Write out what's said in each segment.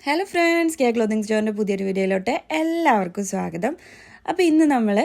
Hello friends, K clothing സ്റ്റോറിൻ്റെ പുതിയൊരു വീഡിയോയിലോട്ട് എല്ലാവർക്കും സ്വാഗതം. അപ്പോൾ ഇന്ന് നമ്മൾ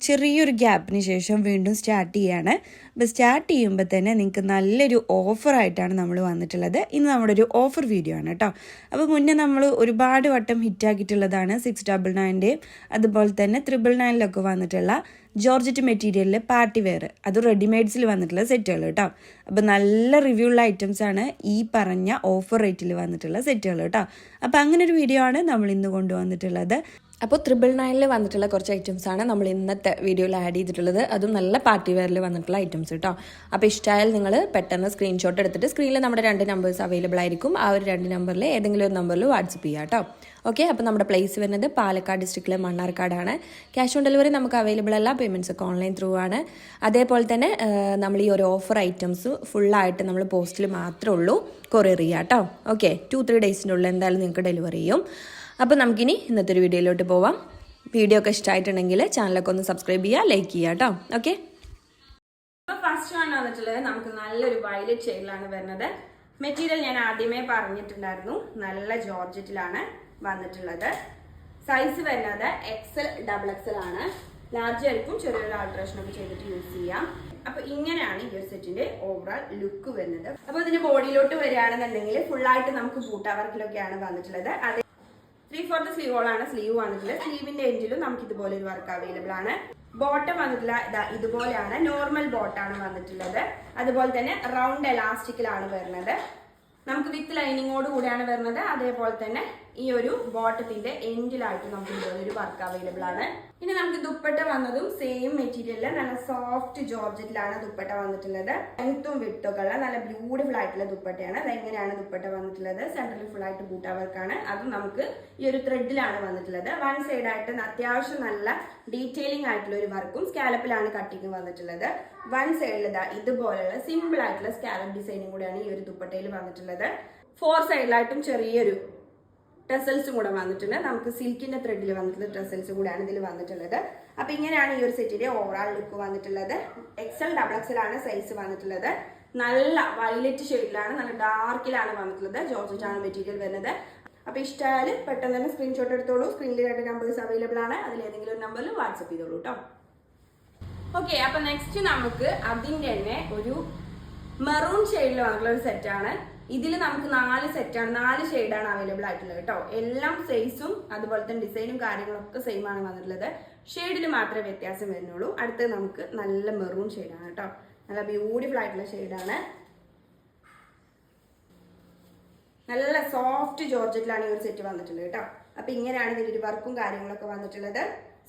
ചെറിയൊരു ഗ്യാപ്പിന് ശേഷം വീണ്ടും സ്റ്റാർട്ട് ചെയ്യാണ്. അപ്പോൾ സ്റ്റാർട്ട് ചെയ്യുമ്പോൾ തന്നെ നിങ്ങൾക്ക് നല്ലൊരു ഓഫറായിട്ടാണ് നമ്മൾ വന്നിട്ടുള്ളത്. ഇന്ന് നമ്മുടെ ഒരു ഓഫർ വീഡിയോ ആണ് കേട്ടോ. അപ്പോൾ മുന്നേ നമ്മൾ ഒരുപാട് വട്ടം ഹിറ്റാക്കിയിട്ടുള്ളതാണ് 699-ൻ്റെയും അതുപോലെ തന്നെ 999-ലൊക്കെ വന്നിട്ടുള്ള ജോർജറ്റ് മെറ്റീരിയലിൽ പാർട്ടി വെയർ, അത് റെഡിമെയ്ഡ്സിൽ വന്നിട്ടുള്ള സെറ്റുകൾ കേട്ടോ. അപ്പോൾ നല്ല റിവ്യൂ ഉള്ള ഐറ്റംസാണ് ഈ പറഞ്ഞ ഓഫർ റേറ്റിൽ വന്നിട്ടുള്ള സെറ്റുകൾ കേട്ടോ. അപ്പോൾ അങ്ങനെ ഒരു വീഡിയോ ആണ് നമ്മൾ ഇന്ന് കൊണ്ടുവന്നിട്ടുള്ളത്. അപ്പോൾ 999-ൽ വന്നിട്ടുള്ള കുറച്ച് ഐറ്റംസാണ് നമ്മൾ ഇന്നത്തെ വീഡിയോയിൽ ആഡ് ചെയ്തിട്ടുള്ളത്. അതും നല്ല പാർട്ടി വെയറിൽ വന്നിട്ടുള്ള ഐറ്റംസ് കേട്ടോ. അപ്പോൾ ഇഷ്ടമായാൽ നിങ്ങൾ പെട്ടെന്ന് സ്ക്രീൻഷോട്ട് എടുത്തിട്ട് സ്ക്രീനിൽ നമ്മുടെ 2 നമ്പേഴ്സ് അവൈലബിൾ ആയിരിക്കും. ആ ഒരു 2 നമ്പറിൽ ഏതെങ്കിലും ഒരു നമ്പറിൽ വാട്സപ്പ് ചെയ്യുക കേട്ടോ. ഓക്കെ, അപ്പോൾ നമ്മുടെ പ്ലേസ് വരുന്നത് പാലക്കാട് ഡിസ്ട്രിക്റ്റിലെ മണ്ണാർക്കാടാണ്. ക്യാഷ് ഓൺ ഡെലിവറി നമുക്ക് അവൈലബിൾ അല്ല, പേയ്മെൻറ്റ്സ് ഒക്കെ ഓൺലൈൻ ത്രൂ ആണ്. അതേപോലെ തന്നെ നമ്മൾ ഈ ഒരു ഓഫർ ഐറ്റംസ് ഫുള്ളായിട്ട് നമ്മൾ പോസ്റ്റിൽ മാത്രമേ ഉള്ളൂ കൊറിയർ ചെയ്യുക കേട്ടോ. ഓക്കെ, 2-3 ഡേയ്സിൻ്റെ ഉള്ളിൽ എന്തായാലും നിങ്ങൾക്ക് ഡെലിവറി ചെയ്യും. അപ്പോൾ നമുക്കിനി ഇന്നത്തെ ഒരു വീഡിയോയിലോട്ട് പോവാം. വീഡിയോ ഒക്കെ ഇഷ്ടമായിട്ടുണ്ടെങ്കിൽ ചാനലൊക്കെ ഒന്ന് സബ്സ്ക്രൈബ് ചെയ്യുക, ലൈക്ക് ചെയ്യുക കേട്ടോ. ഓക്കെ, അപ്പോൾ ഫസ്റ്റ് വൺ വന്നിട്ടുള്ളത് നമുക്ക് നല്ലൊരു വയലറ്റ് ഷെയ്ഡിലാണ് വരുന്നത്. മെറ്റീരിയൽ ഞാൻ ആദ്യമേ പറഞ്ഞിട്ടുണ്ടായിരുന്നു, നല്ല ജോർജറ്റിലാണ് വന്നിട്ടുള്ളത്. സൈസ് വരുന്നത് XL XXL ആണ്. ലാർജ് ആയിരിക്കും, ചെറിയൊരു ആൾട്രേഷൻ ഒക്കെ ചെയ്തിട്ട് യൂസ് ചെയ്യാം. അപ്പൊ ഇങ്ങനെയാണ് ഈ ഒരു സെറ്റിന്റെ ഓവറോൾ ലുക്ക് വരുന്നത്. അപ്പൊ ഇതിന്റെ ബോഡിയിലോട്ട് വരികയാണെന്നുണ്ടെങ്കിൽ ഫുള്ളായിട്ട് നമുക്ക് ബൂട്ടാ വർക്കിലൊക്കെയാണ് വന്നിട്ടുള്ളത്. അതെ, 3/4 സ്ലീവോളാണ് സ്ലീവ് വന്നിട്ടുള്ളത്. സ്ലീവിന്റെ എൻഡിലും നമുക്ക് ഇതുപോലെ ഒരു വർക്ക് അവൈലബിൾ ആണ്. ബോട്ടം വന്നിട്ടില്ല, ഇതുപോലെയാണ്, നോർമൽ ബോട്ടാണ് വന്നിട്ടുള്ളത്. അതുപോലെ തന്നെ റൗണ്ട് എലാസ്റ്റിക്കിലാണ് വരുന്നത്. നമുക്ക് വിത്ത് ലൈനിങ്ങോട് കൂടിയാണ് വരുന്നത്. അതേപോലെ തന്നെ ഈ ഒരു ബോട്ടത്തിന്റെ എൻഡിലായിട്ട് നമുക്ക് ഇതുപോലെ ഒരു വർക്ക് അവൈലബിൾ ആണ്. ഇനി നമുക്ക് ദുപ്പട്ട വന്നതും സെയിം മെറ്റീരിയലില് നല്ല സോഫ്റ്റ് ജോർജറ്റിലാണ് ദുപ്പട്ട വന്നിട്ടുള്ളത്. ലെങ്ത്തും വിട്ടും ഉള്ള നല്ല ബ്യൂട്ടിഫുൾ ആയിട്ടുള്ള ദുപ്പട്ടയാണ്. അതെങ്ങനെയാണ് ദുപ്പട്ട വന്നിട്ടുള്ളത്? സെൻട്രൽ ഫുൾ ആയിട്ട് ബൂട്ടാ വർക്കാണ്. അതും നമുക്ക് ഈ ഒരു ത്രെഡിലാണ് വന്നിട്ടുള്ളത്. വൺ സൈഡ് ആയിട്ട് അത്യാവശ്യം നല്ല ഡീറ്റെയിലിംഗ് ആയിട്ടുള്ള ഒരു വർക്കും സ്കാലപ്പിലാണ് കട്ടിങ് വന്നിട്ടുള്ളത്. വൺ സൈഡിൽ ഇതുപോലെയുള്ള സിമ്പിൾ ആയിട്ടുള്ള സ്കാലപ്പ് ഡിസൈനും കൂടെയാണ് ഈ ഒരു ദുപ്പട്ടയിൽ വന്നിട്ടുള്ളത്. 4 സൈഡിലായിട്ടും ചെറിയൊരു ടെസൽസും കൂടെ വന്നിട്ടുണ്ട്. നമുക്ക് സിൽക്കിന്റെ ത്രെഡിൽ വന്നിട്ടുള്ള ടെസൽസ് കൂടെയാണ് ഇതിൽ വന്നിട്ടുള്ളത്. അപ്പൊ ഇങ്ങനെയാണ് ഈ ഒരു സെറ്റിന്റെ ഓവറോൾ ലുക്ക് വന്നിട്ടുള്ളത്. XL XXL ആണ് സൈസ് വന്നിട്ടുള്ളത്. നല്ല വയലറ്റ് ഷെയ്ഡിലാണ്, നല്ല ഡാർക്കിലാണ് വന്നിട്ടുള്ളത്. ജോർജറ്റ് ആണ് മെറ്റീരിയൽ വരുന്നത്. അപ്പൊ ഇഷ്ടമായാൽ പെട്ടെന്ന് തന്നെ സ്ക്രീൻഷോട്ട് എടുത്തോളൂ. സ്ക്രീനിൽ 2 നമ്പേഴ്സ് അവൈലബിൾ ആണ്. അതിൽ ഏതെങ്കിലും ഒരു നമ്പറിൽ വാട്സപ്പ് ചെയ്തോളൂ കേട്ടോ. ഓക്കെ, അപ്പൊ നെക്സ്റ്റ് നമുക്ക് അതിന്റെ തന്നെ ഒരു മെറൂൺ ഷെയ്ഡിൽ വന്നിട്ടുള്ള ഒരു സെറ്റാണ്. ഇതിൽ നമുക്ക് 4 സെറ്റാണ്, 4 ഷെയ്ഡാണ് അവൈലബിൾ ആയിട്ടുള്ളത് കേട്ടോ. എല്ലാം സൈസും അതുപോലെ തന്നെ ഡിസൈനും കാര്യങ്ങളൊക്കെ സെയിം ആണ് വന്നിട്ടുള്ളത്. ഷെയ്ഡിൽ മാത്രമേ വ്യത്യാസം വരുന്നുള്ളൂ. അടുത്തത് നമുക്ക് നല്ല മെറൂൺ ഷെയ്ഡാണ് കേട്ടോ. നല്ല ബ്യൂട്ടിഫുൾ ആയിട്ടുള്ള ഷെയ്ഡാണ്. നല്ല സോഫ്റ്റ് ജോർജറ്റിലാണ് ഈ ഒരു സെറ്റ് വന്നിട്ടുള്ളത് കേട്ടോ. അപ്പൊ ഇങ്ങനെയാണ് ഇതിന്റെ വർക്കും കാര്യങ്ങളൊക്കെ വന്നിട്ടുള്ളത്.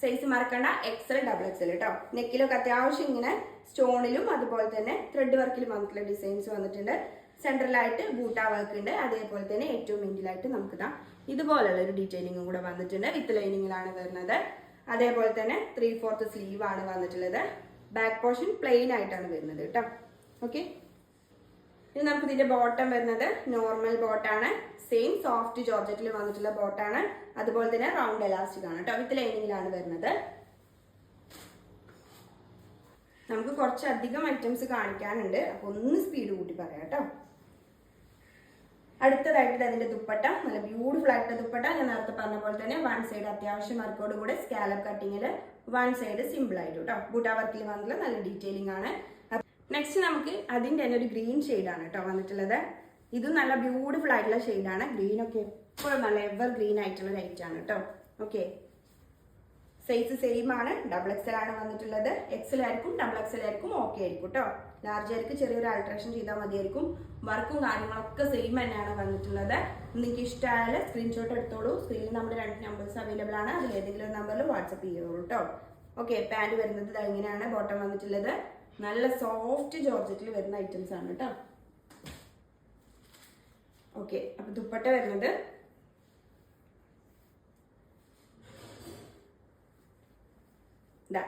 സൈസ് മറക്കണ്ട, XL XXL കേട്ടോ. നെക്കിലൊക്കെ അത്യാവശ്യം ഇങ്ങനെ സ്റ്റോണിലും അതുപോലെ തന്നെ ത്രെഡ് വർക്കിലും വന്നിട്ടുള്ള ഡിസൈൻസ് വന്നിട്ടുണ്ട്. സെൻട്രലായിട്ട് ബൂട്ടാ വർക്ക് ഉണ്ട്. അതേപോലെ തന്നെ ഏറ്റവും എൻഡിലായിട്ട് നമുക്ക് ഇതുപോലുള്ള ഒരു ഡീറ്റെയിലിംഗും കൂടെ വന്നിട്ടുണ്ട്. വിത്ത് ലൈനിങ്ങിലാണ് വരുന്നത്. അതേപോലെ തന്നെ 3/4 സ്ലീവ് ആണ് വന്നിട്ടുള്ളത്. ബാക്ക് പോർഷൻ പ്ലെയിൻ ആയിട്ടാണ് വരുന്നത് കേട്ടോ. ഓക്കെ, ഇനി നമുക്ക് ഇതിന്റെ ബോട്ടം വരുന്നത് നോർമൽ ബോട്ടാണ്. സെയിം സോഫ്റ്റ് ജോർജറ്റിൽ വന്നിട്ടുള്ള ബോട്ടാണ്. അതുപോലെ തന്നെ റൗണ്ട് എലാസ്റ്റിക് ആണ് കേട്ടോ. വിത്ത് ലൈനിങ്ങിലാണ് വരുന്നത്. നമുക്ക് കുറച്ചധികം ഐറ്റംസ് കാണിക്കാനുണ്ട്. അപ്പൊ ഒന്ന് സ്പീഡ് കൂട്ടി പറയാം കേട്ടോ. അടുത്തതായിട്ട് അതിന്റെ ദുപ്പട്ട, നല്ല ബ്യൂട്ടിഫുൾ ആയിട്ടുള്ള ദുപ്പട്ട. ഞാൻ നേരത്തെ പറഞ്ഞ പോലെ തന്നെ വൺ സൈഡ് അത്യാവശ്യം വർക്കോട് കൂടെ സ്കാലപ്പ് കട്ടിങ്ങിൽ, വൺ സൈഡ് സിമ്പിൾ ആയിട്ട് കേട്ടോ. ബൂട്ടാ വർക്കിൽ വന്നിട്ടുള്ള നല്ല ഡീറ്റെയിലിംഗ് ആണ്. നെക്സ്റ്റ് നമുക്ക് അതിന്റെ തന്നെ ഒരു ഗ്രീൻ ഷെയ്ഡാണ് കേട്ടോ വന്നിട്ടുള്ളത്. ഇതും നല്ല ബ്യൂട്ടിഫുൾ ആയിട്ടുള്ള ഷെയ്ഡാണ്. ഗ്രീൻ ഒക്കെ എപ്പോഴും നല്ല എവർ ഗ്രീൻ ആയിട്ടുള്ള ലൈറ്റ് ആണ് കേട്ടോ. ഓക്കെ, സൈസ് സെയിം ആണ്. XXL ആണ് വന്നിട്ടുള്ളത്. XL ആയിരിക്കും, XXL ആയിരിക്കും, ഓക്കെ ആയിരിക്കും കേട്ടോ. ലാർജ് ആയിരിക്കും, ചെറിയൊരു ആൾട്രേഷൻ ചെയ്താൽ മതിയായിരിക്കും. വർക്കും കാര്യങ്ങളൊക്കെ സെയിം തന്നെയാണ് വന്നിട്ടുള്ളത്. നിങ്ങൾക്ക് ഇഷ്ടമായാൽ സ്ക്രീൻഷോട്ട് എടുത്തോളൂ. സ്ക്രീനിൽ നമ്മുടെ 2 നമ്പേഴ്സ് അവൈലബിൾ ആണ്. അതിൽ ഏതെങ്കിലും ഒരു നമ്പറിൽ വാട്സപ്പ് ചെയ്തോളൂ കേട്ടോ. ഓക്കെ, പാൻറ് വരുന്നത് ഇങ്ങനെയാണ്. ബോട്ടം വന്നിട്ടുള്ളത് നല്ല സോഫ്റ്റ് ജോർജറ്റിൽ വരുന്ന ഐറ്റംസ് ആണ് കേട്ടോ. ഓക്കെ, അപ്പൊ ദുപ്പട്ട വരുന്നത്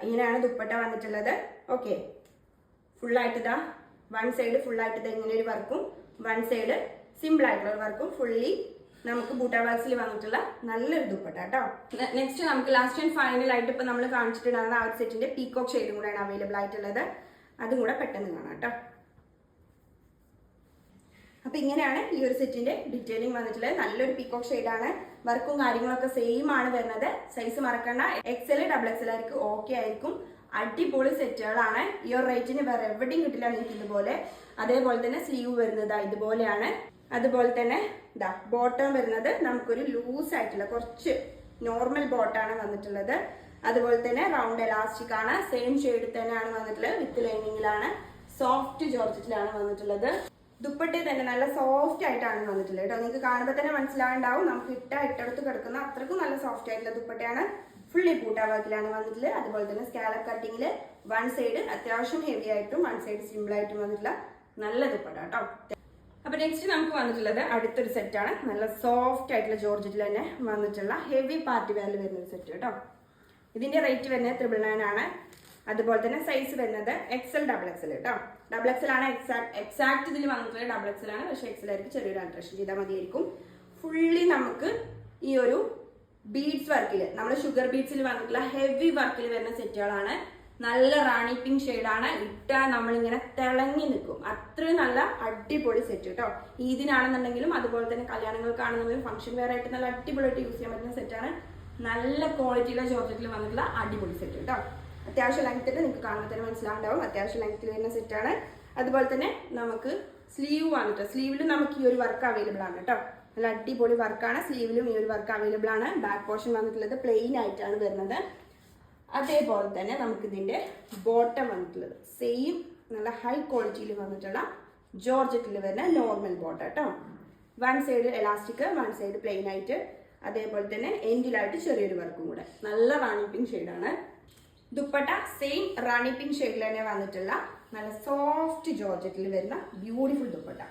ഇങ്ങനെയാണ് ദുപ്പട്ട വന്നിട്ടുള്ളത്. ഓക്കെ, ഫുള്ളായിട്ട് വൺ സൈഡ് ഫുള്ളായിട്ട് ഇങ്ങനെ ഒരു വർക്കും വൺ സൈഡ് സിമ്പിൾ ആയിട്ടുള്ള ഒരു വർക്കും ഫുള്ളി നമുക്ക് ബൂട്ടാ വർക്സിൽ വന്നിട്ടുള്ള നല്ലൊരു ദുപ്പട്ട കേട്ടോ. നെക്സ്റ്റ് നമുക്ക് ലാസ്റ്റ് ആൻഡ് ഫൈനൽ ആയിട്ട് ഇപ്പൊ നമ്മൾ കാണിച്ചിട്ടുണ്ടായിരുന്ന ആ ഒരു സെറ്റിന്റെ പീകോക്ക് ഷെയ്ഡും കൂടെയാണ് അവൈലബിൾ ആയിട്ടുള്ളത്. അതും കൂടെ പെട്ടെന്ന് കാണാം കേട്ടോ. അപ്പൊ ഇങ്ങനെയാണ് ഈ ഒരു സെറ്റിന്റെ ഡീറ്റെയിലിംഗ് വന്നിട്ടുള്ളത്. നല്ലൊരു പീകോക്ക് ഷെയ്ഡാണ്. വർക്കും കാര്യങ്ങളൊക്കെ സെയിം ആണ് വരുന്നത്. സൈസ് മറക്കണ്ട, XL XXL ആയിരിക്കും ഓക്കെ ആയിരിക്കും. അടിപൊളി സെറ്റുകളാണ്. ഈ ഒരു റേറ്റിന് വേറെ എവിടെയും കിട്ടില്ല നിങ്ങൾക്ക് ഇതുപോലെ. അതേപോലെ തന്നെ സ്ലീവ് വരുന്നത് ഇതുപോലെയാണ്. അതുപോലെ തന്നെ ഇതാ ബോട്ടം വരുന്നത് നമുക്കൊരു ലൂസ് ആയിട്ടുള്ള കുറച്ച് നോർമൽ ബോട്ടാണ് വന്നിട്ടുള്ളത്. അതുപോലെ തന്നെ റൗണ്ട് എലാസ്റ്റിക് ആണ്. സെയിം ഷെയ്ഡ് തന്നെയാണ് വന്നിട്ടുള്ളത്. വിത്ത് ലൈനിങ്ങിലാണ്, സോഫ്റ്റ് ജോർജറ്റിലാണ് വന്നിട്ടുള്ളത്. ദുപ്പട്ടെ തന്നെ നല്ല സോഫ്റ്റ് ആയിട്ടാണ് വന്നിട്ടുള്ളത് കേട്ടോ. നിങ്ങൾക്ക് കാണുമ്പോൾ തന്നെ മനസ്സിലാവുണ്ടാവും, നമുക്ക് ഇട്ടെടുത്ത് കിടക്കുന്ന അത്രക്കും നല്ല സോഫ്റ്റ് ആയിട്ടുള്ള ദുപ്പട്ടയാണ്. ഫുള്ളി പൂട്ടാ വർക്കിലാണ് വന്നിട്ടുള്ളത്. അതുപോലെ തന്നെ സ്കാലപ്പ് കട്ടിങ്ങിൽ വൺ സൈഡ് അത്യാവശ്യം ഹെവി ആയിട്ടും വൺ സൈഡ് സിമ്പിൾ ആയിട്ടും വന്നിട്ടുള്ള നല്ല ദുപ്പട്ട കേട്ടോ. അപ്പൊ നെക്സ്റ്റ് നമുക്ക് വന്നിട്ടുള്ളത് അടുത്തൊരു സെറ്റാണ്. നല്ല സോഫ്റ്റ് ആയിട്ടുള്ള ജോർജറ്റിൽ തന്നെ വന്നിട്ടുള്ള ഹെവി പാർട്ടി വെയറിൽ വരുന്ന ഒരു സെറ്റ് കേട്ടോ. ഇതിന്റെ റേറ്റ് വരുന്നത് 999 ആണ്. അതുപോലെ തന്നെ സൈസ് വരുന്നത് XL XXL കേട്ടോ. XXL ആണ് എക്സാക്ട് ഇതിൽ വന്നിട്ടുള്ളത് XXL ആണ്. പക്ഷേ XL ആയിരിക്കും ചെറിയൊരു അൾട്രേഷൻ ചെയ്താൽ മതിയായിരിക്കും. ഫുള്ളി നമുക്ക് ഈ ഒരു ബീഡ്സ് വർക്കിൽ, നമ്മുടെ ഷുഗർ ബീഡ്സിൽ വന്നിട്ടുള്ള ഹെവി വർക്കിൽ വരുന്ന സെറ്റുകളാണ്. നല്ല റാണി പിങ്ക് ഷെയ്ഡാണ്. ഇട്ടാൽ നമ്മളിങ്ങനെ തിളങ്ങി നിൽക്കും. അത്രയും നല്ല അടിപൊളി സെറ്റ് കേട്ടോ. ഇതിനാണെന്നുണ്ടെങ്കിലും അതുപോലെ തന്നെ കല്യാണങ്ങൾക്കാണെന്നുണ്ടെങ്കിലും ഫംഗ്ഷൻ വെയർ ആയിട്ട് നല്ല അടിപൊളിയായിട്ട് യൂസ് ചെയ്യാൻ പറ്റുന്ന സെറ്റാണ്. നല്ല ക്വാളിറ്റിയിലെ ജോർജറ്റിൽ വന്നിട്ടുള്ള അടിപൊളി സെറ്റ് കേട്ടോ. അത്യാവശ്യം ലെങ്ത്തിൽ നിങ്ങൾക്ക് കാണുമ്പോൾ തന്നെ മനസ്സിലാവുണ്ടാവും. അത്യാവശ്യം ലെങ്ത്തിൽ വരുന്ന സെറ്റാണ്. അതുപോലെ തന്നെ നമുക്ക് സ്ലീവ് വന്നിട്ട് സ്ലീവിൽ നമുക്ക് ഈ ഒരു വർക്ക് അവൈലബിൾ ആണ് കേട്ടോ. നല്ല അടിപൊളി വർക്കാണ്. സ്ലീവിലും ഈ ഒരു വർക്ക് അവൈലബിൾ ആണ്. ബാക്ക് പോർഷൻ വന്നിട്ടുള്ളത് പ്ലെയിൻ ആയിട്ടാണ് വരുന്നത്. അതേപോലെ തന്നെ നമുക്ക് ഇതിന്റെ ബോട്ടം വന്നിട്ടുള്ളത് സെയിം നല്ല ഹൈ ക്വാളിറ്റിയിൽ വന്നിട്ടുള്ള ജോർജറ്റിൽ വരുന്ന നോർമൽ ബോട്ടം കേട്ടോ. One side elastic, one side plain ആയിട്ട്, അതേപോലെ തന്നെ എൻഡിലായിട്ട് ചെറിയൊരു വർക്കും കൂടെ. നല്ല റാണി പിങ്ക് ഷെയ്ഡാണ്. ദുപ്പട്ട സെയിം റാണി പിങ്ക് ഷെയ്ഡിൽ തന്നെ വന്നിട്ടുള്ള നല്ല സോഫ്റ്റ് ജോർജറ്റിൽ വരുന്ന ബ്യൂട്ടിഫുൾ ദുപ്പട്ട.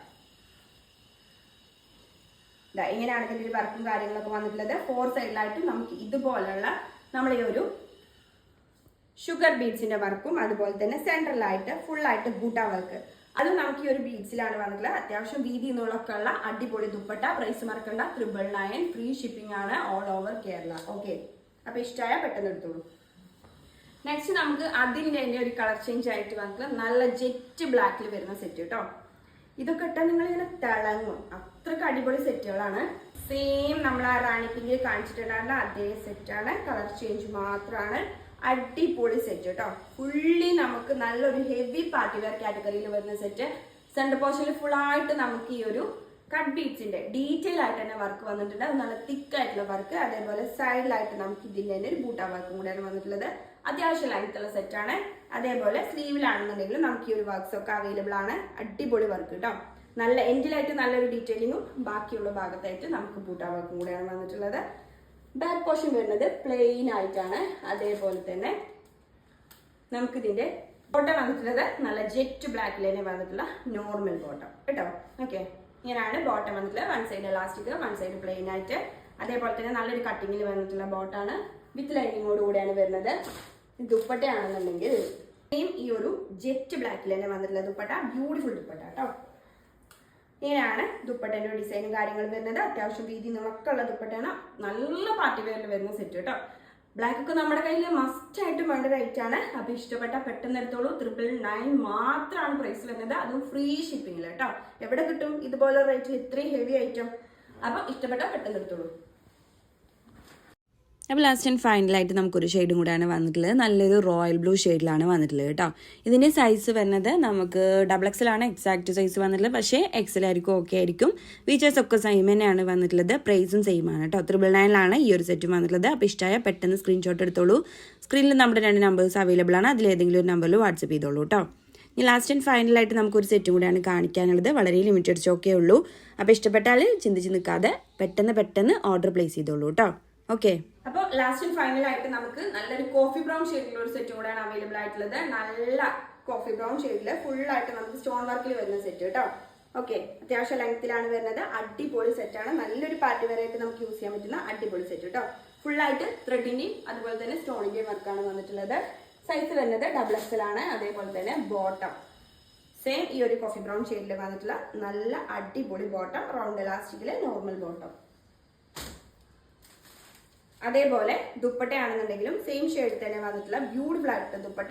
ഇങ്ങനെയാണ് ഇതിന്റെ ഒരു വർക്കും കാര്യങ്ങളൊക്കെ വന്നിട്ടുള്ളത്. 4 സൈഡിലായിട്ടും നമുക്ക് ഇതുപോലുള്ള നമ്മുടെ ഈ ഒരു ഷുഗർ ബീഡ്സിന്റെ വർക്കും അതുപോലെ തന്നെ സെൻട്രലായിട്ട് ഫുള്ളായിട്ട് ബൂട്ട വർക്ക്, അതും നമുക്ക് ഈ ഒരു ബീഡ്സിലാണ് വന്നിട്ടുള്ളത്. അത്യാവശ്യം വീതി നീളമൊക്കെ ഉള്ള അടിപൊളി ദുപ്പട്ട. പ്രൈസ് മറക്കണ്ട, 999. ഫ്രീ ഷിപ്പിംഗ് ആണ് ഓൾ ഓവർ കേരള. ഓക്കെ, അപ്പൊ ഇഷ്ടമായ പെട്ടെന്ന് എടുത്തോളൂ. നെക്സ്റ്റ് നമുക്ക് അതിൻ്റെ തന്നെ ഒരു കളർ ചേഞ്ച് ആയിട്ട് വന്നിട്ടുള്ള നല്ല ജെറ്റ് ബ്ലാക്കിൽ വരുന്ന സെറ്റ് കേട്ടോ. ഇതൊക്കെ ഇട്ടാൽ നിങ്ങളിങ്ങനെ തിളങ്ങും. അത്രയ്ക്ക് അടിപൊളി സെറ്റുകളാണ്. സെയിം നമ്മൾ ആ റാണി പിങ്കിൽ കാണിച്ചിട്ടുണ്ടായിരുന്ന അതേ സെറ്റാണ്. കളർ ചേഞ്ച് മാത്രമാണ്. അടിപൊളി സെറ്റ് കേട്ടോ. ഫുള്ളി നമുക്ക് നല്ലൊരു ഹെവി പാർട്ടി വെയർ കാറ്റഗറിയിൽ വരുന്ന സെറ്റ്. സെന്റർ പോർഷനിൽ ഫുള്ളായിട്ട് നമുക്ക് ഈ ഒരു കട്ട് ബീഡ്സിന്റെ ഡീറ്റെയിൽ ആയിട്ട് തന്നെ വർക്ക് വന്നിട്ടുണ്ട്. അത് നല്ല തിക്ക് ആയിട്ടുള്ള വർക്ക്. അതേപോലെ സൈഡിലായിട്ട് നമുക്ക് ഇതിന്റെ തന്നെ ഒരു ബൂട്ട വർക്കും കൂടെയാണ് വന്നിട്ടുള്ളത്. അത്യാവശ്യം ലെങ്ത്തുള്ള സെറ്റാണ്. അതേപോലെ സ്ലീവിലാണെന്നുണ്ടെങ്കിലും നമുക്ക് ഈ ഒരു വർക്ക്സ് ഒക്കെ അവൈലബിൾ ആണ്. അടിപൊളി വർക്ക് കേട്ടോ. നല്ല എൻഡിലായിട്ട് നല്ലൊരു ഡീറ്റെയിലിങ്ങും ബാക്കിയുള്ള ഭാഗത്തായിട്ട് നമുക്ക് ബൂട്ട വർക്കും കൂടെയാണ് വന്നിട്ടുള്ളത്. ബാക്ക് പോർഷൻ വരുന്നത് പ്ലെയിൻ ആയിട്ടാണ്. അതേപോലെ തന്നെ നമുക്കിതിന്റെ ബോട്ടം വന്നിട്ടുള്ളത് നല്ല ജെറ്റ് ബ്ലാക്കിൽ തന്നെ വന്നിട്ടുള്ള നോർമൽ ബോട്ടം കേട്ടോ. ഓക്കെ, ഇങ്ങനെയാണ് ബോട്ടം വന്നിട്ടുള്ളത്. One side elastic, one side plain ആയിട്ട്. അതേപോലെ തന്നെ നല്ലൊരു കട്ടിങ്ങിൽ വന്നിട്ടുള്ള ബോട്ടാണ്. വിത്ത് ലൈനിങ്ങോട് കൂടിയാണ് വരുന്നത്. ദുപ്പട്ടയാണെന്നുണ്ടെങ്കിൽ ഈ ഒരു ജെറ്റ് ബ്ലാക്കിൽ തന്നെ വന്നിട്ടുള്ള ദുപ്പട്ട. ബ്യൂട്ടിഫുൾ ദുപ്പട്ട കേട്ടോ. ഇങ്ങനെയാണ് ദുപ്പട്ടേന്റെ ഡിസൈനും കാര്യങ്ങളും വരുന്നത്. അത്യാവശ്യം വീതി നിളക്കുള്ള ദുപ്പട്ടയാണ്. നല്ല പാർട്ടി വെയറിൽ വരുന്ന സെറ്റ് കേട്ടോ. ബ്ലാക്ക് ഒക്കെ നമ്മുടെ കയ്യിൽ മസ്റ്റ് ആയിട്ടും വേണ്ട റേറ്റ് ആണ്. അപ്പൊ ഇഷ്ടപ്പെട്ട പെട്ടെന്ന് എടുത്തോളൂ. 999 മാത്രമാണ് പ്രൈസ് വരുന്നത്. അതും ഫ്രീ ഷിപ്പിംഗിൽ കേട്ടോ. എവിടെ കിട്ടും ഇതുപോലെ റേറ്റിൽ ഇത്രയും ഹെവി ഐറ്റം? അപ്പൊ ഇഷ്ടപ്പെട്ട പെട്ടെന്ന് എടുത്തോളൂ. അപ്പോൾ ലാസ്റ്റ് ആൻഡ് ഫൈനലായിട്ട് നമുക്കൊരു ഷെയ്ഡും കൂടെയാണ് വന്നിട്ടുള്ളത്. നല്ലൊരു റോയൽ ബ്ലൂ ഷെയ്ഡിലാണ് വന്നിട്ടുള്ളത് കേട്ടോ. ഇതിൻ്റെ സൈസ് വരുന്നത് നമുക്ക് XXL ആണ് എക്സാക്ട് സൈസ് വന്നിട്ടുള്ളത്. പക്ഷേ XL ആയിരിക്കും ഓക്കെ ആയിരിക്കും. ഫീച്ചേഴ്സ് ഒക്കെ സെയിം തന്നെയാണ് വന്നിട്ടുള്ളത്. പ്രൈസും സെയിം ആണ് കേട്ടോ. 999 ഈ ഒരു സെറ്റും വന്നിട്ടുള്ളത്. അപ്പോൾ ഇഷ്ടമായ പെട്ടെന്ന് സ്ക്രീൻഷോട്ട് എടുത്തോളൂ. സ്ക്രീനിൽ നമ്മുടെ 2 നമ്പേഴ്സ് അവൈലബിൾ ആണ്. അതിലേതെങ്കിലും ഒരു നമ്പറിൽ വാട്സപ്പ് ചെയ്തോളൂ കേട്ടോ. ഇനി ലാസ്റ്റ് ആൻഡ് ഫൈനലായിട്ട് നമുക്കൊരു സെറ്റും കൂടെയാണ് കാണിക്കാനുള്ളത്. വളരെ ലിമിറ്റഡ് സ്റ്റോക്കേ ഉള്ളൂ. അപ്പോൾ ഇഷ്ടപ്പെട്ടാൽ ചിന്തിച്ച് നിൽക്കാതെ പെട്ടെന്ന് ഓർഡർ പ്ലേസ് ചെയ്തോളൂ കേട്ടോ. ഓക്കെ, അപ്പോൾ ലാസ്റ്റ് ആൻഡ് ഫൈനൽ ആയിട്ട് നമുക്ക് നല്ലൊരു കോഫി ബ്രൗൺ ഷെയ്ഡിലുള്ള ഒരു സെറ്റ് കൂടെയാണ് അവൈലബിൾ ആയിട്ടുള്ളത്. നല്ല കോഫി ബ്രൗൺ ഷെയ്ഡിൽ ഫുള്ളായിട്ട് നമുക്ക് സ്റ്റോൺ വർക്കിൽ വരുന്ന സെറ്റ് കേട്ടോ. ഓക്കെ, അത്യാവശ്യം ലെങ്ത്തിലാണ് വരുന്നത്. അടിപൊളി സെറ്റാണ്. നല്ലൊരു പാർട്ടി വെയർ ആയിട്ട് നമുക്ക് യൂസ് ചെയ്യാൻ പറ്റുന്ന അടിപൊളി സെറ്റ് കേട്ടോ. ഫുള്ളായിട്ട് ത്രെഡിന്റെയും അതുപോലെ തന്നെ സ്റ്റോണിന്റെയും വർക്കാണ് വന്നിട്ടുള്ളത്. സൈസ് വരുന്നത് XXL ആണ്. അതേപോലെ തന്നെ ബോട്ടം സെയിം ഈ ഒരു കോഫി ബ്രൗൺ ഷെയ്ഡിൽ വന്നിട്ടുള്ള നല്ല അടിപൊളി ബോട്ടം. റൗണ്ട് എലാസ്റ്റിക്കില് നോർമൽ ബോട്ടം. അതേപോലെ ദുപ്പട്ടയാണെന്നുണ്ടെങ്കിലും സെയിം ഷെയ്ഡ് തന്നെ വന്നിട്ടുള്ള ബ്യൂട്ടിഫുൾ ആയിട്ട് ദുപ്പട്ട.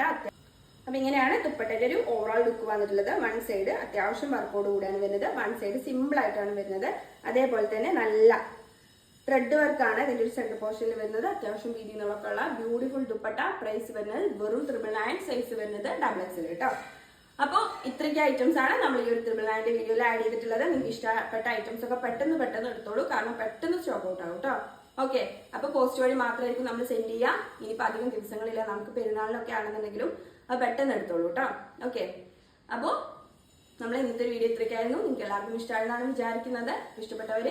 അപ്പൊ ഇങ്ങനെയാണ് ദുപ്പട്ടയുടെ ഒരു ഓവറോൾ ലുക്ക് വന്നിട്ടുള്ളത്. വൺ സൈഡ് അത്യാവശ്യം വർക്കോട് കൂടിയാണ് വരുന്നത്, വൺ സൈഡ് സിമ്പിൾ ആയിട്ടാണ് വരുന്നത്. അതേപോലെ തന്നെ നല്ല ത്രെഡ് വർക്കാണ് ഇതിന്റെ ഒരു സെന്റർ പോർഷനിൽ വരുന്നത്. അത്യാവശ്യം വീതി നീളമൊക്കെ ഉള്ള ബ്യൂട്ടിഫുൾ ദുപ്പട്ട. പ്രൈസ് വരുന്നത് വെറും 999, സൈസ് വരുന്നത് XXL കേട്ടോ. അപ്പോൾ ഇത്രയ്ക്ക് ഐറ്റംസ് ആണ് നമ്മൾ ഈ ഒരു 999 വീഡിയോയിൽ ആഡ് ചെയ്തിട്ടുള്ളത്. നിങ്ങൾക്ക് ഇഷ്ടപ്പെട്ട ഐറ്റംസ് ഒക്കെ പെട്ടെന്ന് എടുത്തോളൂ, കാരണം പെട്ടെന്ന് സ്റ്റോക്ക് ഔട്ട് ആവും കേട്ടോ. ഓക്കെ, അപ്പൊ പോസ്റ്റ് വഴി മാത്രമായിരിക്കും നമ്മൾ സെൻഡ് ചെയ്യുക. ഇനിയിപ്പോൾ അധികം ദിവസങ്ങളില്ല, നമുക്ക് പെരുന്നാളിനൊക്കെ ആണെന്നുണ്ടെങ്കിലും അത് പെട്ടെന്ന് എടുത്തോളൂ കേട്ടോ. ഓക്കെ, അപ്പോൾ നമ്മൾ ഇന്നത്തെ വീഡിയോ ഇത്രയ്ക്കായിരുന്നു. നിങ്ങൾക്ക് എല്ലാവർക്കും ഇഷ്ടമാണെന്നാണ് വിചാരിക്കുന്നത്. ഇഷ്ടപ്പെട്ടവർ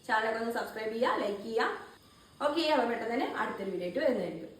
ചാനലൊക്കെ ഒന്ന് സബ്സ്ക്രൈബ് ചെയ്യുക, ലൈക്ക് ചെയ്യുക. ഓക്കെ, അപ്പോൾ പെട്ടെന്ന് തന്നെ അടുത്തൊരു വീഡിയോ ആയിട്ട് വരുന്നതായിരിക്കും.